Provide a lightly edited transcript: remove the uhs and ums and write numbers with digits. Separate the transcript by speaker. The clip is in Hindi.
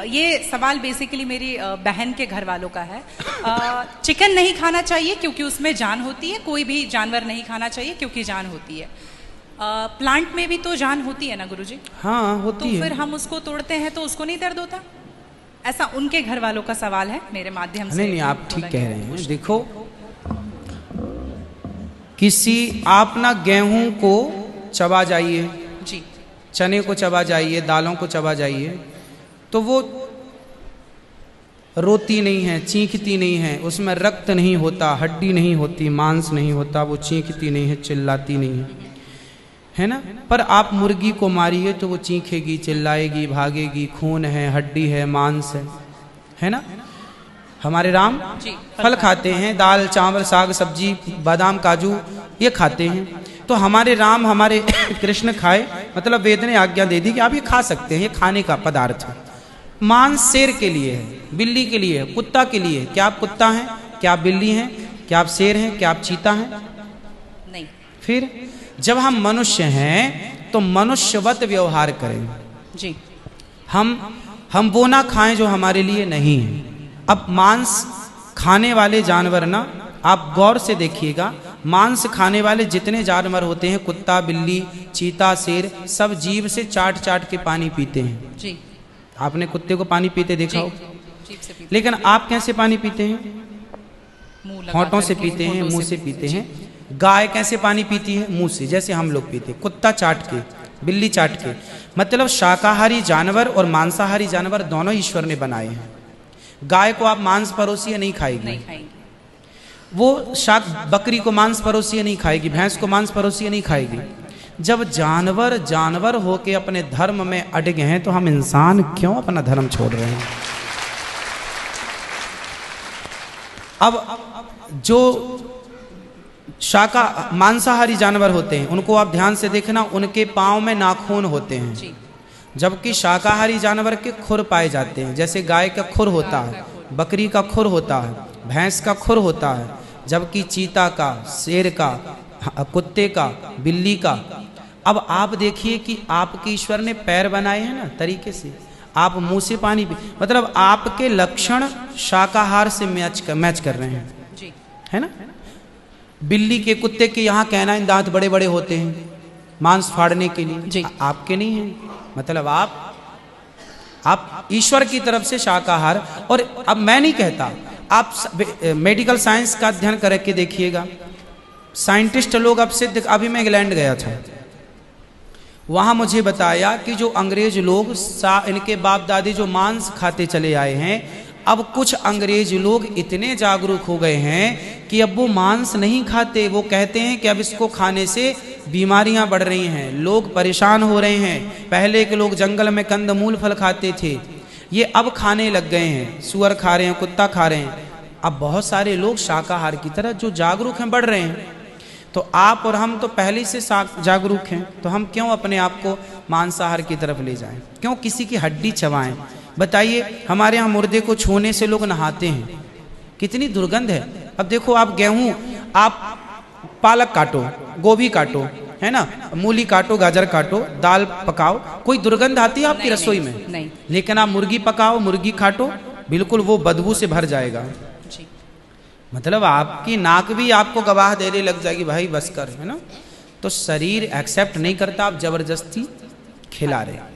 Speaker 1: ये सवाल बेसिकली मेरी बहन के घर वालों का है। चिकन नहीं खाना चाहिए क्योंकि उसमें जान होती है, कोई भी जानवर नहीं खाना चाहिए क्योंकि जान होती है। प्लांट में भी तो जान होती है ना गुरुजी?
Speaker 2: हाँ होती है।
Speaker 1: तो फिर हम उसको तोड़ते हैं तो उसको नहीं दर्द होता? ऐसा उनके घर वालों का सवाल है, मेरे माध्यम से।
Speaker 2: नहीं, आप ठीक कह रहे हैं। देखो, आप ना गेहूं को चबा जाइए
Speaker 1: जी,
Speaker 2: चने को चबा जाइए, दालों को चबा जाइए, तो वो रोती नहीं है, चीखती नहीं है, उसमें रक्त नहीं होता, हड्डी नहीं होती, मांस नहीं होता, वो चीखती नहीं है, चिल्लाती नहीं है ना। पर आप मुर्गी को मारिए तो वो चीखेगी, चिल्लाएगी, भागेगी, खून है, हड्डी है, मांस है ना। हमारे राम फल खाते हैं, दाल चावल साग सब्जी बादाम काजू ये खाते हैं। तो हमारे राम हमारे कृष्ण खाए, मतलब वेद ने आज्ञा दे दी कि आप ये खा सकते हैं, ये खाने का पदार्थ है। मांस शेर के लिए है, बिल्ली के लिए है, कुत्ता के लिए है। क्या आप कुत्ता हैं? क्या आप बिल्ली हैं? क्या आप शेर हैं? क्या आप चीता हैं?
Speaker 1: नहीं।
Speaker 2: फिर जब हम मनुष्य हैं तो मनुष्यवत व्यवहार करें
Speaker 1: जी।
Speaker 2: हम वो ना खाएं जो हमारे लिए नहीं है। अब मांस खाने वाले जानवर ना, आप गौर से देखिएगा, मांस खाने वाले जितने जानवर होते हैं, कुत्ता बिल्ली चीता शेर, सब जीभ से चाट चाट के पानी पीते हैं
Speaker 1: जी।
Speaker 2: आपने कुत्ते को पानी पीते देखा हो?
Speaker 1: जीभ से पीते।
Speaker 2: लेकिन आप कैसे पानी पीते हैं? होंठों से पीते हैं, मुंह से पीते हैं। गाय कैसे पानी पीती है? मुंह से, जैसे हम लोग पीते। कुत्ता चाट के, बिल्ली चाट के। मतलब शाकाहारी जानवर और मांसाहारी जानवर दोनों ईश्वर ने बनाए हैं। गाय को आप मांस परोसिए नहीं खाएगी, वो बकरी को मांस परोसिए नहीं खाएगी, भैंस को मांस परोसिए नहीं खाएगी। जब जानवर जानवर होके अपने धर्म में अड़े हैं तो हम इंसान क्यों अपना धर्म छोड़ रहे हैं? अब जो मांसाहारी जानवर होते हैं उनको आप ध्यान से देखना, उनके पांव में नाखून होते हैं, जबकि शाकाहारी जानवर के खुर पाए जाते हैं। जैसे गाय का खुर होता है, बकरी का खुर होता है, भैंस का खुर होता है, जबकि चीता का, शेर का, कुत्ते का, बिल्ली का। अब आप देखिए कि आपके ईश्वर ने पैर बनाए हैं ना तरीके से, आप मुंह से पानी पी, मतलब आपके लक्षण शाकाहार से मैच कर रहे हैं, है ना। बिल्ली के, कुत्ते के यहाँ कैनाइन दांत बड़े बड़े होते हैं मांस फाड़ने के लिए, आपके नहीं है। मतलब आप ईश्वर की तरफ से शाकाहार। और अब मैं नहीं कहता, आप मेडिकल साइंस का अध्ययन करके देखिएगा, साइंटिस्ट लोग अब सिद्ध। अभी मैं इंग्लैंड गया था, वहां मुझे बताया कि जो अंग्रेज लोग इनके बाप दादी जो मांस खाते चले आए हैं, अब कुछ अंग्रेज लोग इतने जागरूक हो गए हैं कि अब वो मांस नहीं खाते। वो कहते हैं कि अब इसको खाने से बीमारियां बढ़ रही हैं, लोग परेशान हो रहे हैं। पहले के लोग जंगल में कंदमूल फल खाते थे, ये अब खाने लग गए हैं, सुअर खा रहे हैं, कुत्ता खा रहे हैं। अब बहुत सारे लोग शाकाहार की तरह जो जागरूक हैं बढ़ रहे हैं। तो आप और हम तो पहले से जागरूक हैं, तो हम क्यों अपने आप को मांसाहार की तरफ ले जाएं? क्यों किसी की हड्डी चबाएं? बताइए, हमारे यहाँ मुर्दे को छूने से लोग नहाते हैं, कितनी दुर्गंध है। अब देखो, आप गेहूं, आप पालक काटो, गोभी काटो, है ना, मूली काटो, गाजर काटो, दाल पकाओ, कोई दुर्गंध आती है आपकी रसोई में?
Speaker 1: नहीं।
Speaker 2: लेकिन आप मुर्गी पकाओ, मुर्गी काटो, बिल्कुल वो बदबू से भर जाएगा जी। मतलब आपकी नाक भी आपको गवाह देने लग जाएगी, भाई बस कर, है ना। तो शरीर एक्सेप्ट नहीं करता, आप जबरदस्ती खिला रहे।